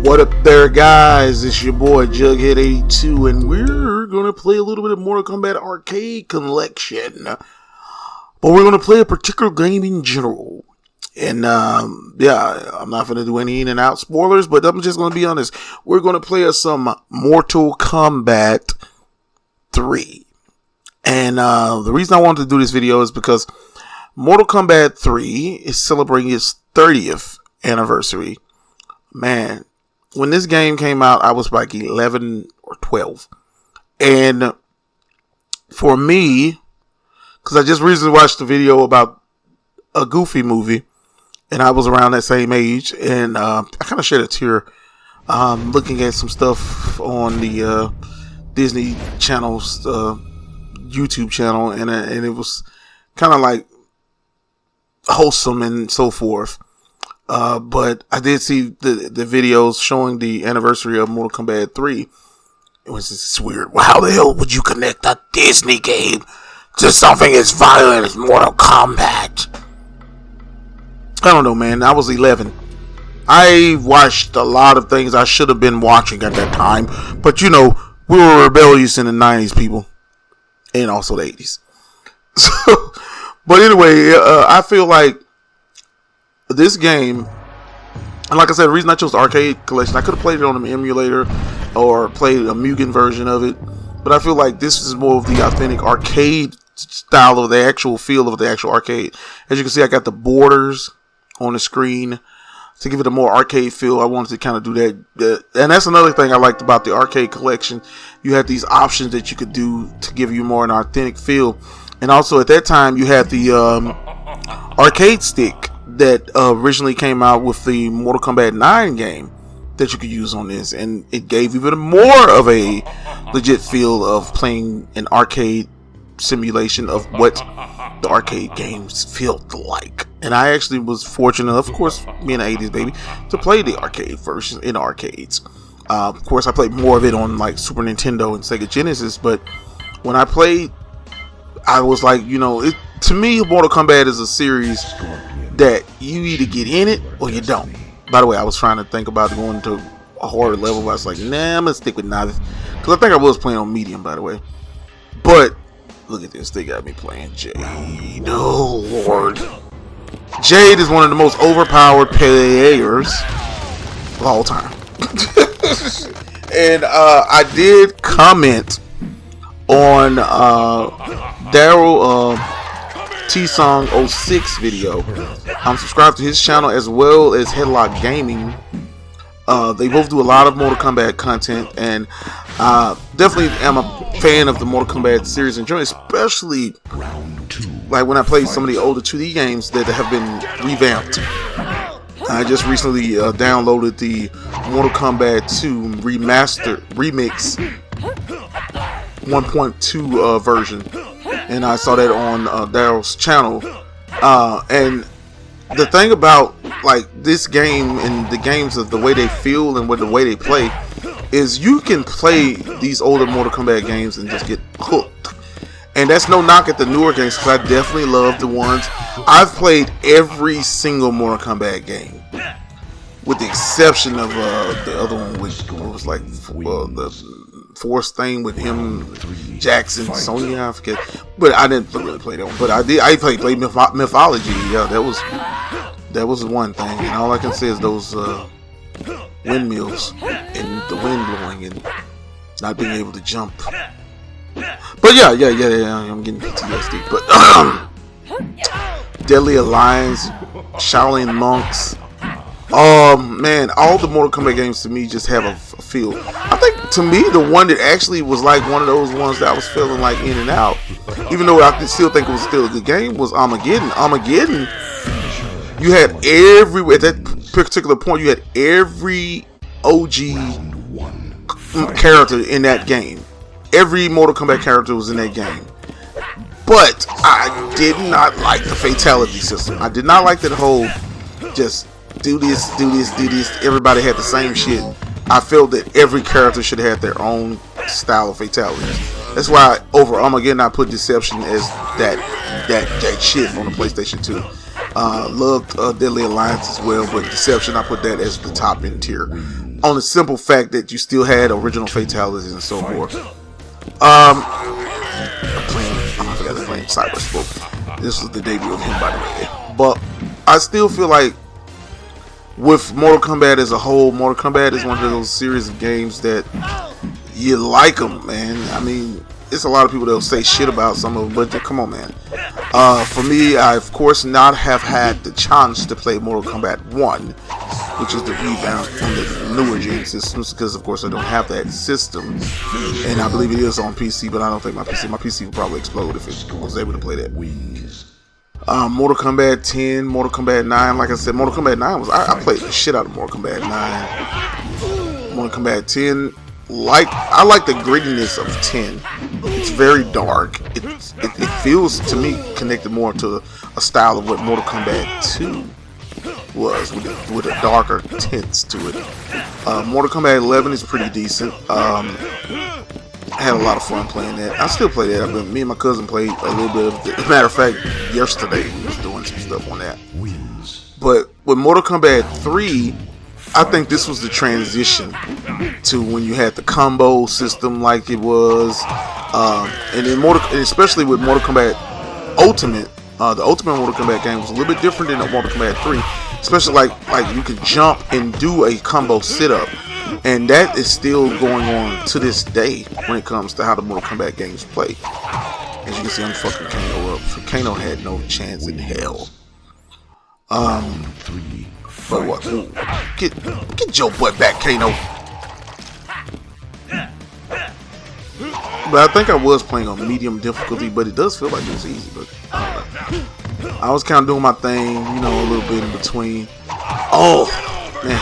What up there, guys? It's your boy Jughead82, and we're gonna play a little bit of Mortal Kombat Arcade Collection. But we're gonna play a particular game in general. And yeah, I'm not gonna do any in and out spoilers, but I'm just gonna be honest. We're gonna play some Mortal Kombat 3. And the reason I wanted to do this video is because Mortal Kombat 3 is celebrating its 30th anniversary. Man, when this game came out, I was like 11 or 12. And for me, because I just recently watched a video about a Goofy movie, and I was around that same age, and I kind of shed a tear looking at some stuff on the Disney Channel's YouTube channel, and it was kind of like wholesome and so forth. But I did see the videos showing the anniversary of Mortal Kombat 3. It was just weird. Well, how the hell would you connect a Disney game to something as violent as Mortal Kombat? I don't know, man. I was 11. I watched a lot of things I should have been watching at that time. But, you know, we were rebellious in the 90s, people. And also the 80s. So, but anyway, I feel like this game, and like I said, the reason I chose the arcade collection, I could have played it on an emulator or played a Mugen version of it, but I feel like this is more of the authentic arcade style of the actual feel of the actual arcade. As you can see, I got the borders on the screen to give it a more arcade feel. I wanted to kind of do that, and that's another thing I liked about the arcade collection. You had these options that you could do to give you more an authentic feel, and also at that time you had the arcade stick that originally came out with the Mortal Kombat 9 game that you could use on this, and it gave even more of a legit feel of playing an arcade simulation of what the arcade games felt like. And I actually was fortunate, of course, being an 80s baby, to play the arcade version in arcades. Of course, I played more of it on like Super Nintendo and Sega Genesis, but when I played, I was like, you know, to me, Mortal Kombat is a series that you either get in it or you don't. By the way, I was trying to think about going to a harder level, but I was like, nah, I'm gonna stick with neither, because I think I was playing on medium, by the way. But look at this, they got me playing Jade. Oh Lord, Jade is one of the most overpowered players of all time. And I did comment on Daryl T-Song 06 video. I'm subscribed to his channel as well as Headlock Gaming. They both do a lot of Mortal Kombat content, and definitely am a fan of the Mortal Kombat series in general, especially like when I play some of the older 2D games that have been revamped. I just recently downloaded the Mortal Kombat 2 remix 1.2 version, and I saw that on Daryl's channel. And the thing about like this game and the games of the way they feel and with the way they play is you can play these older Mortal Kombat games and just get hooked. And that's no knock at the newer games, because I definitely love the ones. I've played every single Mortal Kombat game, with the exception of the other one, which was like the Force thing with him, Jackson, Sonya, I forget. But I didn't really play that one. But I did. I played Mythology. Yeah, that was one thing. And all I can say is those windmills and the wind blowing and not being able to jump. But yeah, I'm getting PTSD. But Deadly Alliance, Shaolin Monks. Oh man, all the Mortal Kombat games to me just have a feel. I think to me the one that actually was like one of those ones that I was feeling like in and out, even though I still think it was still a good game, was Armageddon. Armageddon, you had at that particular point, you had every OG character in that game. Every Mortal Kombat character was in that game. But I did not like the fatality system. I did not like that whole just do this. Everybody had the same shit. I felt that every character should have their own style of fatalities. That's why over Armageddon I put Deception as that shit on the PlayStation 2. Loved Deadly Alliance as well, but Deception I put that as the top end tier. on the simple fact that you still had original fatalities and so forth. I forgot to play Cyber Spoke. This was the debut of him, by the way. But I still feel like with Mortal Kombat as a whole, Mortal Kombat is one of those series of games that you like them, man. I mean, it's a lot of people that'll say shit about some of them, but come on, man. For me, I of course not have had the chance to play Mortal Kombat 1, which is the rebound on the newer gen systems, because of course I don't have that system, and I believe it is on PC, but I don't think my PC would probably explode if it was able to play that. Mortal Kombat 10, Mortal Kombat 9, like I said, Mortal Kombat 9 was, I played the shit out of Mortal Kombat 9. Mortal Kombat 10, I like the grittiness of 10. It's very dark. It feels to me connected more to a style of what Mortal Kombat 2 was, with a darker tints to it. Mortal Kombat 11 is pretty decent. I had a lot of fun playing that. I still play that. Me and my cousin played a little bit of it. As a matter of fact, yesterday we was doing some stuff on that. But with Mortal Kombat 3, I think this was the transition to when you had the combo system like it was, and then especially with Mortal Kombat Ultimate, the Ultimate Mortal Kombat game was a little bit different than the Mortal Kombat 3, especially like you could jump and do a combo sit-up, and that is still going on to this day when it comes to how the Mortal Kombat games play. As you can see, I'm fucking Kano up. So Kano had no chance in hell. But what? Ooh, get your butt back, Kano. But I think I was playing on medium difficulty, but it does feel like it was easy. But I was kind of doing my thing, you know, a little bit in between. Oh man,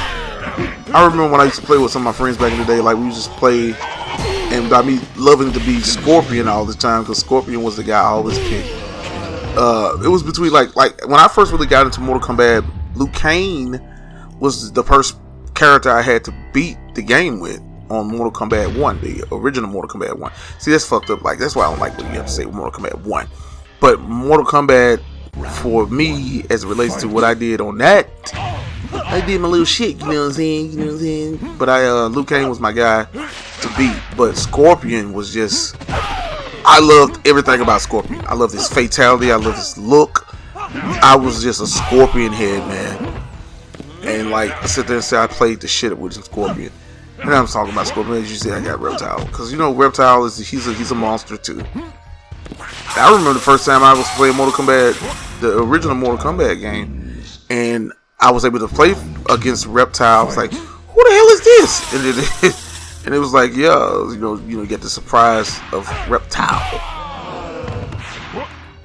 I remember when I used to play with some of my friends back in the day. Like we used to play, and by me loving to be Scorpion all the time, because Scorpion was the guy I always picked. It was between like when I first really got into Mortal Kombat, Liu Kang was the first character I had to beat the game with on Mortal Kombat 1, the original Mortal Kombat 1. See, that's fucked up. Like, that's why I don't like what you have to say with Mortal Kombat 1. But Mortal Kombat, for me, as it relates to what I did on that, I did my little shit, you know what I'm saying? You know what I'm saying? But Liu Kang was my guy to beat. But Scorpion was just, I loved everything about Scorpion. I loved his fatality. I loved his look. I was just a Scorpion head, man. And like, I sit there and say I played the shit with Scorpion. And I'm talking about Scorpion. As you see, I got Reptile, because you know Reptile is he's a monster too. I remember the first time I was playing Mortal Kombat, the original Mortal Kombat game, and I was able to play against Reptile. I was like, who the hell is this? And it was like, yeah, you get the surprise of Reptile.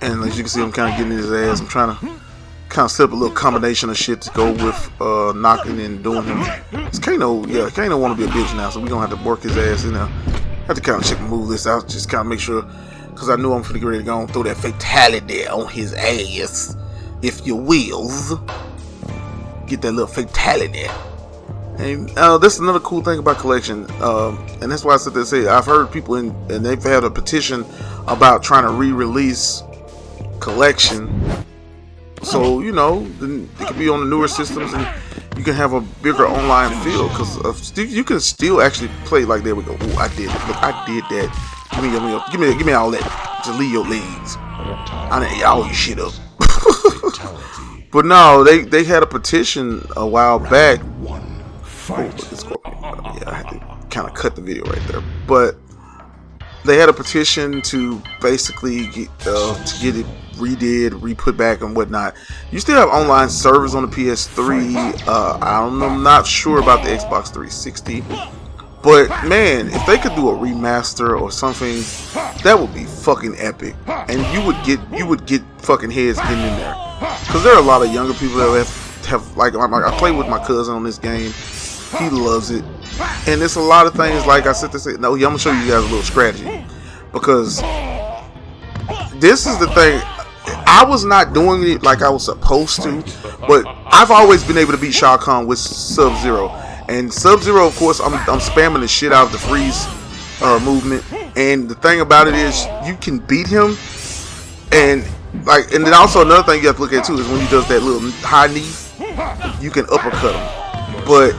And as you can see, I'm kind of getting his ass. I'm trying to kind of set up a little combination of shit to go with knocking and doing him. It's Kano, yeah, Kano want to be a bitch now, so we're going to have to work his ass in there. Have to kind of check and move this out, just kind of make sure, because I knew I'm finna get ready to go and throw that fatality on his ass, if you wills. Get that little fatality. And that's another cool thing about collection, and that's why I said to say, I've heard people and they've had a petition about trying to re-release collection, so then it can be on the newer systems and you can have a bigger online feel, because you can still actually play like, there we go, ooh, I did it, look, I did that, give me all that, just leave your legs, I didn't eat all your shit up. But no, they had a petition a while back. Oh, yeah, I had to kind of cut the video right there, but they had a petition to basically get it redid, re-put back and whatnot. You still have online servers on the PS3. I'm not sure about the Xbox 360, but man, if they could do a remaster or something, that would be fucking epic, and you would get fucking heads getting in there, because there are a lot of younger people that have like I played with my cousin on this game. He loves it, and it's a lot of things. Like I said to say, no, I'm gonna show you guys a little strategy, because this is the thing. I was not doing it like I was supposed to, but I've always been able to beat Shao Kahn with Sub-Zero, and Sub-Zero, of course, I'm spamming the shit out of the freeze movement. And the thing about it is, you can beat him, and then also another thing you have to look at too is when he does that little high knee, you can uppercut him. But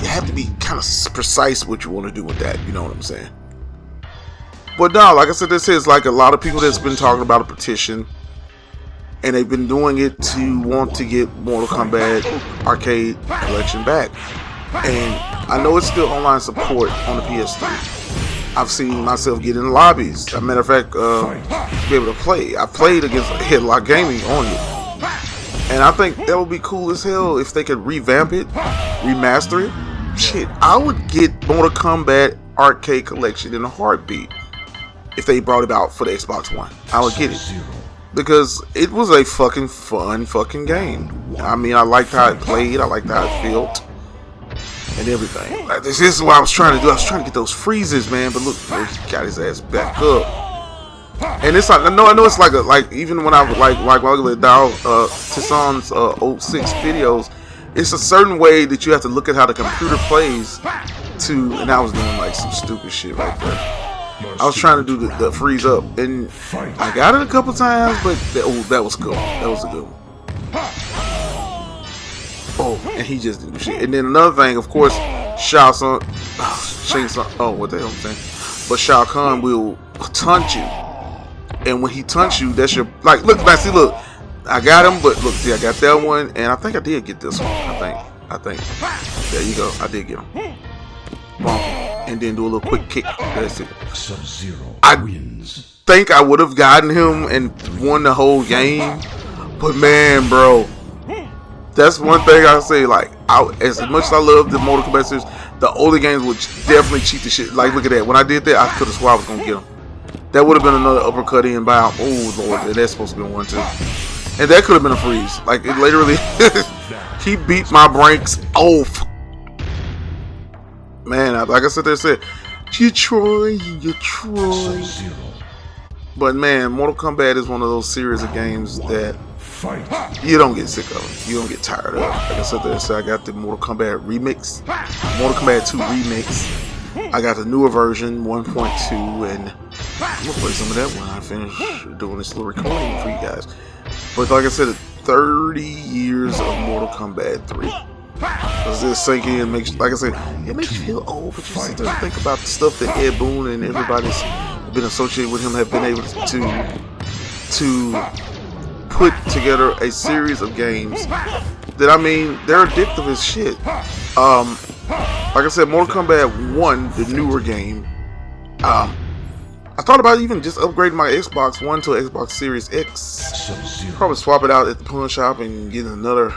you have to be kind of precise what you want to do with that. You know what I'm saying? But no, like I said, this is like a lot of people that's been talking about a petition, and they've been doing it to want to get Mortal Kombat Arcade Collection back. And I know it's still online support on the PS3. I've seen myself get in lobbies. As a matter of fact, to be able to play. I played against Headlock Gaming on it. And I think that would be cool as hell if they could revamp it, remaster it. Shit, I would get Mortal Kombat Arcade Collection in a heartbeat if they brought it out for the Xbox One. I would get it. Because it was a fucking fun fucking game. I mean, I liked how it played. I liked how it felt. And everything. Like, this is what I was trying to do. I was trying to get those freezes, man. But look, he got his ass back up. And it's like, I know it's like even when I like regular Dow Tisson's 06 videos, it's a certain way that you have to look at how the computer plays to, and I was doing like some stupid shit right there. I was trying to do the freeze up, and I got it a couple times, but that was cool. That was a good one. Oh, and he just didn't do shit. And then another thing, of course, Shao Kahn, what the hell I'm saying? But Shao Kahn will taunt you. And when he taunts you, that's your, like, look, man, see, look, I got him, but look, see, I got that one, and I think I did get this one, I think, there you go, I did get him, bonk, and then do a little quick kick, that's it. I think I would have gotten him and won the whole game, but man, bro, that's one thing I say, like, as much as I love the Mortal Kombat series, the older games would definitely cheat the shit, like, look at that, when I did that, I could have swore I was going to get him. That would have been another uppercut in by, oh lord, that's supposed to be one too. And that could have been a freeze. Like, it literally, he beat my brakes off. Man, like I said, you're trying. But man, Mortal Kombat is one of those series of games that you don't get sick of. You don't get tired of. Like I said, I got the Mortal Kombat remix, Mortal Kombat 2 remix. I got the newer version, 1.2, and I'm gonna play some of that when I finish doing this little recording for you guys. But like I said, 30 years of Mortal Kombat 3. Does this sink in? Like I said, it makes you feel old, but you sit there and think about the stuff that Ed Boon and everybody's been associated with him have been able to put together a series of games that, I mean, they're addictive as shit. Like I said, Mortal Kombat 1, the newer game, I thought about even just upgrading my Xbox One to an Xbox Series X. Probably swap it out at the pawn shop and get another,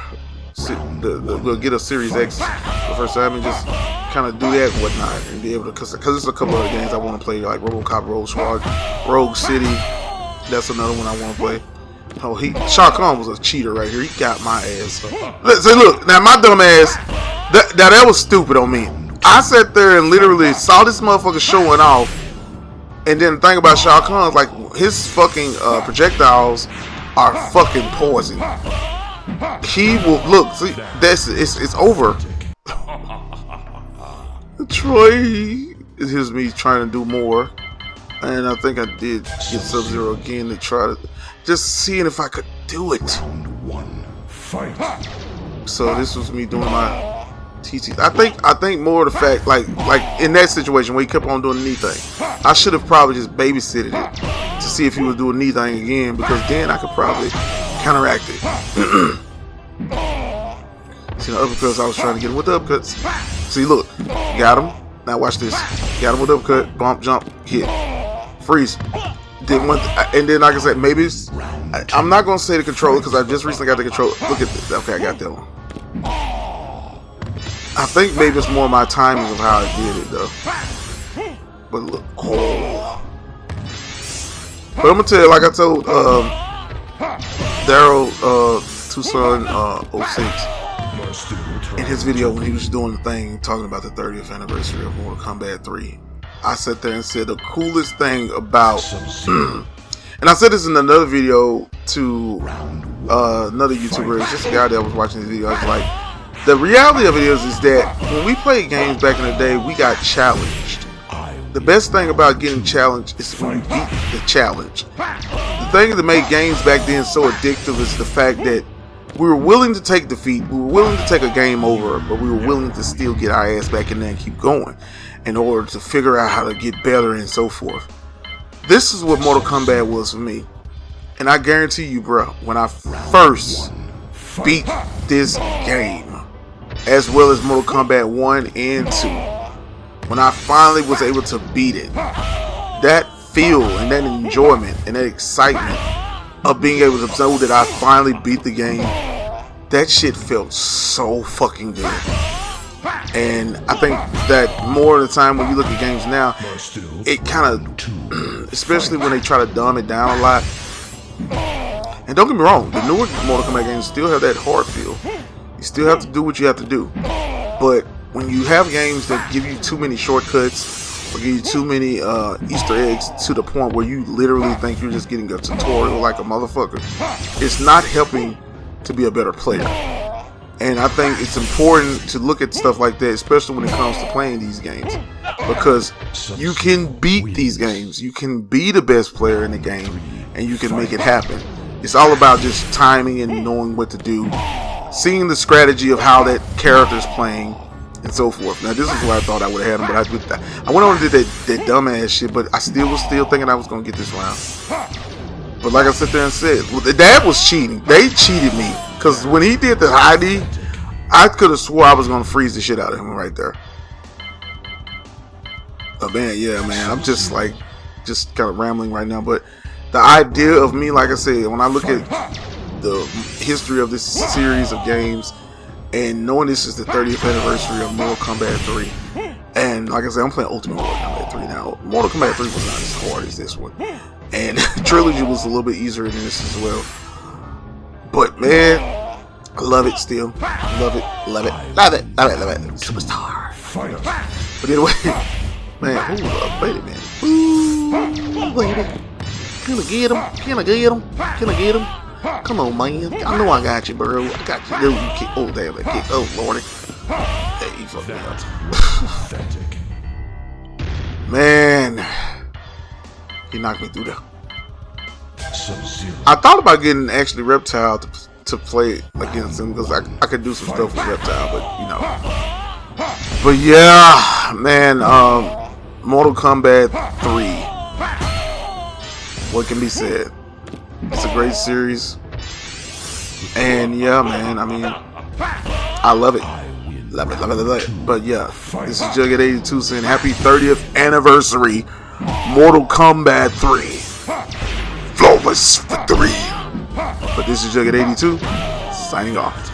get a Series X the first time and just kind of do that and whatnot, and be able to, because there's a couple other games I want to play, like RoboCop Rogue City. That's another one I want to play. Oh, Shao Kahn was a cheater right here. He got my ass. Say, look, now my dumb ass, that was stupid on me. I sat there and literally saw this motherfucker showing off, and then the thing about Shao Kahn is, like, his fucking projectiles are fucking poison. He will, look, see, it's over. Troy is me trying to do more, and I think I did get Sub-Zero again to try to just seeing if I could do it. So this was me doing my TT. I think more of the fact, like in that situation where he kept on doing the knee thing, I should have probably just babysitted it to see if he was doing knee thing again, because then I could probably counteract it. See the uppercuts, I was trying to get him with the uppercuts. See, look, got him. Now watch this. Got him with the uppercut, bump, jump, hit, freeze. Did one, and then like I said, maybe it's, I'm not gonna say the controller because I just recently got the controller. Look at this. Okay, I got that one. I think maybe it's more my timing of how I did it though. But look, oh. But I'm gonna tell you, like I told Daryl Tucson 06 in his video when he was doing the thing talking about the 30th anniversary of Mortal Kombat 3. I sat there and said the coolest thing about, and I said this in another video to another YouTuber, it's just a guy that was watching this video. I was like, the reality of it is that when we played games back in the day, we got challenged. The best thing about getting challenged is when you beat the challenge. The thing that made games back then so addictive is the fact that We were willing to take defeat. We were willing to take a game over, but we were willing to still get our ass back in there and keep going in order to figure out how to get better and so forth. This is what Mortal Kombat was for me. And I guarantee you, bro, when I first beat this game, as well as Mortal Kombat 1 and 2, when I finally was able to beat it, that feel and that enjoyment and that excitement of being able to know that I finally beat the game, that shit felt so fucking good. And I think that more of the time when you look at games now, it kind of, especially when they try to dumb it down a lot. And don't get me wrong, the newer Mortal Kombat games still have that hard feel. You still have to do what you have to do. But when you have games that give you too many shortcuts or give you too many Easter eggs to the point where you literally think you're just getting a tutorial like a motherfucker, it's not helping to be a better player. And I think it's important to look at stuff like that, especially when it comes to playing these games, because you can beat these games. You can be the best player in the game, and you can make it happen. It's all about just timing and knowing what to do, seeing the strategy of how that character's playing, and so forth. Now, this is where I thought I would have had him, but I went on and did that dumbass shit, but I was still thinking I was going to get this round. But like I sat there and said, well, that was cheating. They cheated me. Because when he did the ID, I could have swore I was going to freeze the shit out of him right there. But man, yeah, man, I'm just kind of rambling right now. But the idea of me, like I said, when I look at the history of this series of games, and knowing this is the 30th anniversary of Mortal Kombat 3, and like I said, I'm playing Ultimate Mortal Kombat 3 now. Mortal Kombat 3 was not as hard as this one, and Trilogy was a little bit easier than this as well. But man, I love it still. Love it. Superstar. But anyway, man, hold up, wait a minute. Ooh, baby. Can I get him? Come on, man. I know I got you, bro. I got you. Dude, you kick. Oh, damn, that kick. Oh, lordy. Hey, you fucked me up. Man. He knocked me through there. I thought about getting actually Reptile to play against him, because I could do some stuff with Reptile, but you know. But yeah, man, Mortal Kombat 3. What can be said? It's a great series. And yeah, man, I mean, I love it. Love it. But yeah, this is Jughead82 saying happy 30th anniversary, Mortal Kombat 3. Flawless victory. But this is Jughead82 signing off.